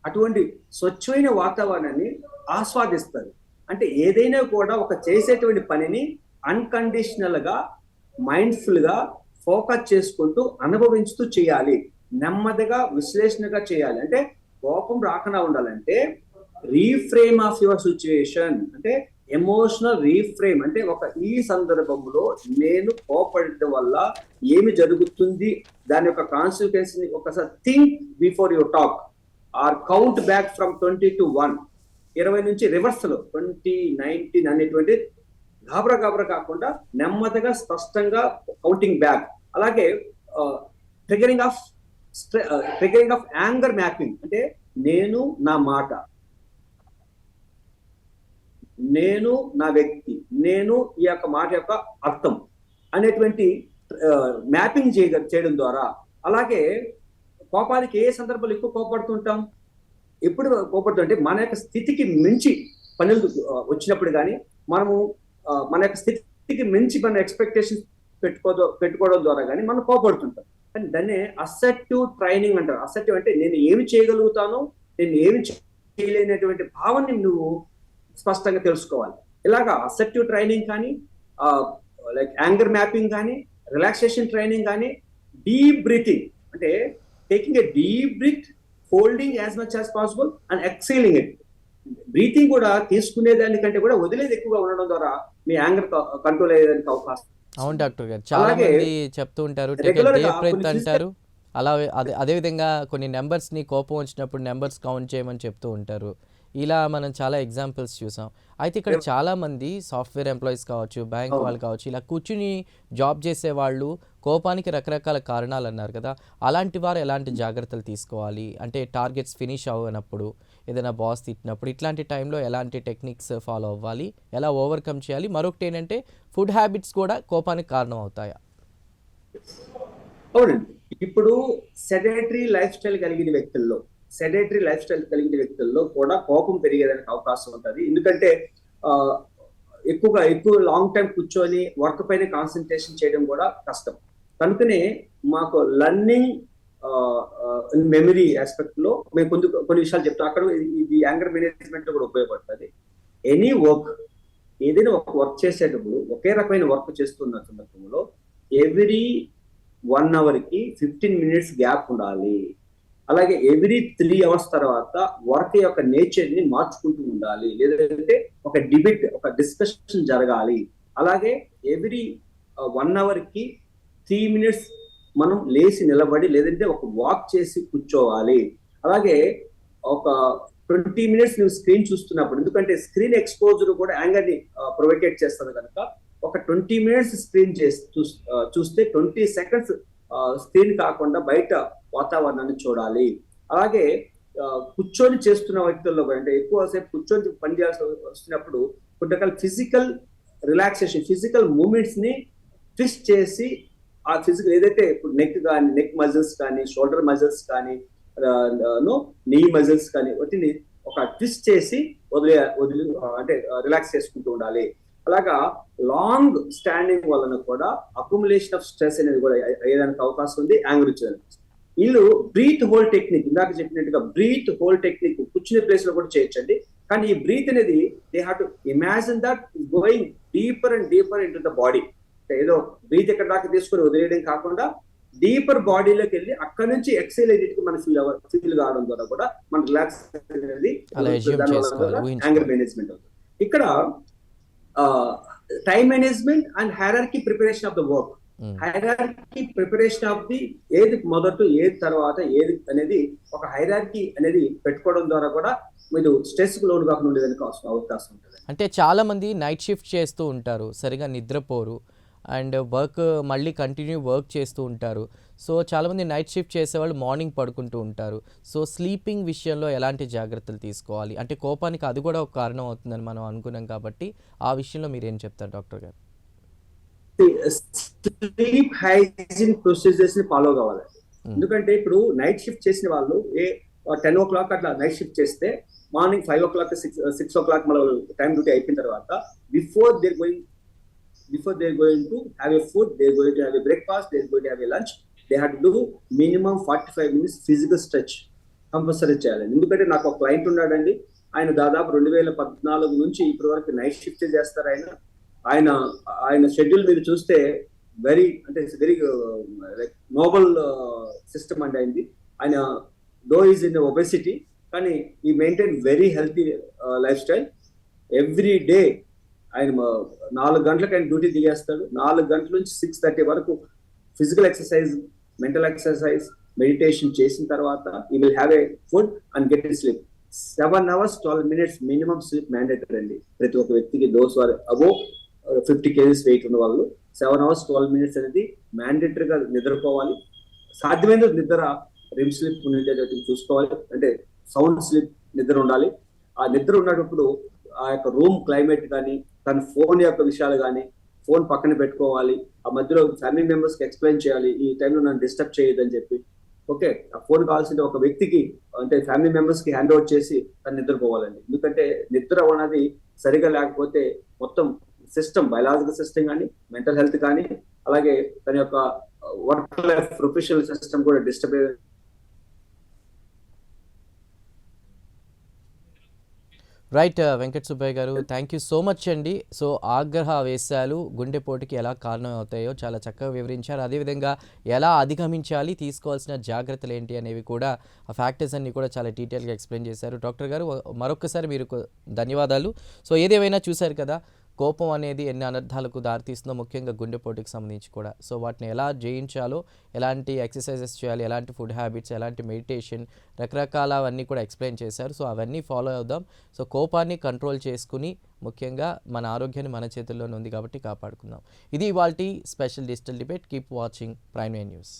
అటువంటి స్వచ్ఛమైన వాతావరణాన్ని ఆస్వాదిస్తారు. అంటే ఏదైనా కూడా ఒక చేసేటువంటి పనిని అన్కండిషనల్ గా, మైండ్ఫుల్ గా ఫోకస్ చేసుకుంటూ అనుభవించుతూ చేయాలి, నెమ్మదిగా విశ్లేషణగా చేయాలి. అంటే కోపం రాకుండా ఉండాలంటే రీఫ్రేమ్ ఆఫ్ యువర్ సిచ్యుయేషన్, అంటే ఎమోషనల్ రీఫ్రేమ్. అంటే ఈ సందర్భంలో నేను కోపడటం వల్ల ఏమి జరుగుతుంది, దాని యొక్క కాన్సిక్వెన్స్ ని ఒకసారి think before your talk, or count back from 20 to 1, 20 నుంచి రివర్స్ లో 20, 19 అనేటువంటి గాబరా కాకుండా నెమ్మదిగా స్పష్టంగా కౌంటింగ్ బ్యాక్. అలాగే ట్రిగరింగ్ ఆఫ్ యాంగర్ మ్యాపింగ్, అంటే నేను నా మాట, నేను నా వ్యక్తి, నేను ఈ యొక్క మాట యొక్క అర్థం అనేటువంటి మ్యాపింగ్ చేయడం ద్వారా. అలాగే కోపానికి ఏ సందర్భాలు ఎక్కువ కోపడుతుంటాం, ఎప్పుడు కోపడుతుంటే మన యొక్క స్థితికి మించి పనులు వచ్చినప్పుడు, కానీ మనము మన యొక్క స్థితికి మించి మన ఎక్స్పెక్టేషన్స్ పెట్టుకోవడం ద్వారా కానీ మనం కోపడుతుంటాం. కానీ దాన్నే అసెప్టివ్ ట్రైనింగ్ అంటారు. అసెప్టివ్ అంటే నేను ఏమి చేయగలుగుతానో, నేను ఏమి చేయలేనటువంటి భావాన్ని నువ్వు స్పష్టంగా తెలుసుకోవాలి. ఇలాగా అసెప్టివ్ ట్రైనింగ్ కానీ, లైక్ యాంగర్ మ్యాపింగ్ కానీ, రిలాక్సేషన్ ట్రైనింగ్ కానీ, డీప్ బ్రీతింగ్, అంటే taking a deep breath, holding as much as possible and exhaling it. Breathing కూడా తీసుకునే దానికంటే కూడా వదిలేది ఎక్కువగా ఉండడం ద్వారా మీ యాంగర్ కంట్రోల్ అయ్యేదానికి అవకాశం. అవును డాక్టర్ గారు, చాలా మంది చెప్తూ ఉంటారు టేక్ ఎ డీప్ బ్రెత్ అంటారు. అలా అదేవిధంగా కొన్ని నెంబర్స్ని కోపం వచ్చినప్పుడు నెంబర్స్ కౌంట్ చేయమని చెప్తూ ఉంటారు. ఇలా మనం చాలా ఎగ్జాంపుల్స్ చూసాం. అయితే ఇక్కడ చాలామంది సాఫ్ట్వేర్ ఎంప్లాయీస్ కావచ్చు, బ్యాంక్ వాళ్ళు కావచ్చు, ఇలా కూర్చుని జాబ్ చేసే వాళ్ళు కోపానికి రకరకాల కారణాలు అన్నారు కదా, అలాంటి వారు ఎలాంటి జాగ్రత్తలు తీసుకోవాలి? అంటే టార్గెట్స్ ఫినిష్ అవ్వనప్పుడు, ఏదైనా బాస్ తిట్టినప్పుడు, ఇట్లాంటి టైంలో ఎలాంటి టెక్నిక్స్ ఫాలో అవ్వాలి, ఎలా ఓవర్కమ్ చేయాలి? మరొకటి ఏంటంటే ఫుడ్ హ్యాబిట్స్ కూడా కోపానికి కారణం అవుతాయా? అవునండి, ఇప్పుడు సెడెంటరీ లైఫ్ స్టైల్ కలిగిన వ్యక్తుల్లో కూడా కోపం పెరిగేదానికి అవకాశం ఉంటుంది. ఎందుకంటే ఎక్కువ లాంగ్ టైం కూర్చొని వర్క్ పైన కాన్సన్ట్రేషన్ చేయడం కూడా కష్టం. కనుకనే మాకు లర్నింగ్ మెమరీ ఆస్పెక్ట్ లో మేము కొన్ని విషయాలు చెప్తాం. అక్కడ ఇది యాంగర్ మేనేజ్మెంట్ లో కూడా ఉపయోగపడుతుంది. ఎనీ వర్క్, ఏదైనా ఒక వర్క్ చేసేటప్పుడు ఒకే రకమైన వర్క్ చేస్తున్న సందర్భంలో ఎవ్రీ 1 hour కి 15 minutes గ్యాప్ ఉండాలి. అలాగే ఎవ్రీ 3 hours తర్వాత వర్క్ యొక్క నేచర్ ని మార్చుకుంటూ ఉండాలి. లేదంటే ఒక డిబేట్, ఒక డిస్కషన్ జరగాలి. అలాగే ఎవ్రీ 1 hour కి 3 minutes మనం లేచి నిలబడి లేదంటే ఒక వాక్ చేసి కూర్చోవాలి. అలాగే ఒక 20 minutes నువ్వు స్క్రీన్ చూస్తున్నప్పుడు, ఎందుకంటే స్క్రీన్ ఎక్స్పోజర్ కూడా యాంగర్ ని ప్రొవోకేట్ చేస్తుంది కనుక ఒక 20 minutes స్క్రీన్ చూస్తే 20 seconds స్క్రీన్ కాకుండా బయట వాతావరణాన్ని చూడాలి. అలాగే కూర్చొని చేస్తున్న వ్యక్తుల్లో అంటే ఎక్కువసేపు కూర్చొని పని చేయాల్సి వస్తున్నప్పుడు కొన్ని రకాల ఫిజికల్ రిలాక్సేషన్, ఫిజికల్ మూమెంట్స్ ని ట్విస్ట్ చేసి ఆ ఫిజికల్ ఏదైతే ఇప్పుడు నెక్ మజిల్స్ కానీ, షోల్డర్ మజిల్స్ కానీ, నీ మజిల్స్ కానీ వాటిని ఒక ట్విస్ట్ చేసి వదిలి అంటే రిలాక్స్ చేసుకుంటూ ఉండాలి. అలాగా లాంగ్ స్టాండింగ్ వలన కూడా అక్యుములేషన్ ఆఫ్ స్ట్రెస్ అనేది కూడా అయ్యేదానికి అవకాశం ఉంది, యాంగర్ వచ్చేదానికి. వీళ్ళు బ్రీత్ హోల్ టెక్నిక్, ఇందాక చెప్పినట్టుగా బ్రీత్ హోల్ టెక్నిక్ కూర్చునే ప్లేస్ లో కూడా చేయొచ్చండి. కానీ ఈ బ్రీత్ అనేది they have to imagine that going deeper and deeper in to the body. ఏదో బ్రీత్ ఎక్కడ దాకా తీసుకొని వదిలేయడం కాకుండా డీపర్ బాడీలోకి వెళ్ళి అక్కడ నుంచి ఎక్సైల్ అయ్యేటికి మనం ఫీల్ కావడం ద్వారా కూడా మన రిలాక్స్ అనేది యాంగర్ మేనేజ్మెంట్ అవుతుంది. ఇక్కడ time management and hierarchy preparation of the work. Hierarchy preparation of the ఏది మొదట ఏది తర్వాత ఏది అనేది ఒక హైరార్కీ అనేది పెట్టుకోవడం ద్వారా కూడా మీరు స్ట్రెస్ కు లోన్ కాకుండా ఉండేదానికి అవకాశం ఉంటుంది. అంటే చాలా మంది నైట్ షిఫ్ట్ చేస్తూ ఉంటారు, సరిగా నిద్రపోరు, అండ్ మళ్ళీ కంటిన్యూ వర్క్ చేస్తూ ఉంటారు. సో చాలామంది నైట్ షిఫ్ట్ చేసేవాళ్ళు మార్నింగ్ పడుకుంటూ ఉంటారు. సో స్లీపింగ్ విషయంలో ఎలాంటి జాగ్రత్తలు తీసుకోవాలి? అంటే కోపానికి అది కూడా ఒక కారణం అవుతుందని మనం అనుకున్నాం కాబట్టి ఆ విషయంలో మీరు ఏం చెప్తారు డాక్టర్ గారు? స్లీప్ హైజీన్ ప్రొసీజర్స్ ని ఫాలో కావాలి. ఎందుకంటే ఇప్పుడు నైట్ షిఫ్ట్ చేసిన వాళ్ళు 10 o'clock అట్లా నైట్ షిఫ్ట్ చేస్తే మార్నింగ్ 5 o'clock 6 o'clock మన టైం డ్యూటీ అయిపోయిన తర్వాత before they're going to have a food, they're going to have a breakfast, they're going to have a lunch, they have to do minimum 45 minutes physical stretch compulsory చేయాలి. ఎందుకంటే నాకు ఒక client ఉన్నాడండి, ఆయన దాదాపు 2014 నుంచి ఇప్పటి వరకు నైట్ షిఫ్ట్ చేస్తారు. ఆయన షెడ్యూల్ మీరు చూస్తే వెరీ లైక్ నోబల్ సిస్టమ్ అండి అయింది. ఆయన దో ఈజ్ ఇన్ ఒబెసిటీ, కానీ ఈ maintain very healthy life style. Every day ఆయన 4 గంటలకు ఆయన డ్యూటీ దిగేస్తాడు. 4 గంటల నుంచి 6:30 వరకు physical exercise, mental exercise, meditation చేసిన తర్వాత we will have a food and get in sleep. 7 hours 12 minutes minimum sleep mandatory అండి ప్రతి ఒక్క వ్యక్తికి. Those are about 50 kgs weight ఉన్న వాళ్ళు 7 hours 12 minutes అనేది మ్యాండేటరీగా నిద్రపోవాలి. సాధ్యమైన నిద్ర రిమ్ స్లీప్ ఉండేటట్టు చూసుకోవాలి, అంటే సౌండ్ స్లీప్ నిద్ర ఉండాలి. ఆ నిద్ర ఉన్నప్పుడు ఆ యొక్క రూమ్ క్లైమేట్ కానీ, తన ఫోన్ యొక్క విషయాలు కానీ, ఫోన్ పక్కన పెట్టుకోవాలి. ఆ మధ్యలో ఫ్యామిలీ మెంబర్స్ కి ఎక్స్ప్లెయిన్ చేయాలి, ఈ టైంలో నన్ను డిస్టర్బ్ చేయొద్దని చెప్పి. ఓకే, ఆ ఫోన్ కావాల్సిన ఒక వ్యక్తికి అంటే ఫ్యామిలీ మెంబర్స్ కి హ్యాండ్ ఓవర్ చేసి తను నిద్రపోవాలండి. ఎందుకంటే నిద్ర అనేది సరిగా లేకపోతే మొత్తం సిస్టమ్, బయలాజికల్ సిస్టమ్ కానీ, మెంటల్ హెల్త్ కానీ, అలాగే తన యొక్క వర్క్ లైఫ్ ప్రొఫెషనల్ సిస్టమ్ కూడా డిస్టర్బ్. రైట్ వెంకట్ సుబ్బయ్య గారు, థ్యాంక్ యూ సో మచ్ అండి. సో ఆగ్రహ ఆవేశాలు గుండెపోటుకి ఎలా కారణం అవుతాయో చాలా చక్కగా వివరించారు. అదేవిధంగా ఎలా అధిగమించాలి, తీసుకోవాల్సిన జాగ్రత్తలు ఏంటి అనేవి కూడా, ఆ ఫ్యాక్టర్స్ అన్ని కూడా చాలా డీటెయిల్గా ఎక్స్ప్లెయిన్ చేశారు. డాక్టర్ గారు మరొకసారి మీరు ధన్యవాదాలు. సో ఏదేమైనా చూశారు కదా, కోపం అనేది ఎన్ని అనర్థాలకు దారితీస్తుందో, ముఖ్యంగా గుండెపోటుకి సంబంధించి కూడా. సో వాటిని ఎలా జయించాలో, ఎలాంటి ఎక్సర్సైజెస్ చేయాలి, ఎలాంటి ఫుడ్ హ్యాబిట్స్, ఎలాంటి మెడిటేషన్, రకరకాలవన్నీ కూడా ఎక్స్ప్లెయిన్ చేశారు. సో అవన్నీ ఫాలో అవుదాం. సో కోపాన్ని కంట్రోల్ చేసుకుని, ముఖ్యంగా మన ఆరోగ్యాన్ని మన చేతుల్లోనే ఉంది కాబట్టి కాపాడుకుందాం. ఇది ఇవాల్టి special digital debate. Keep watching Prime nine news.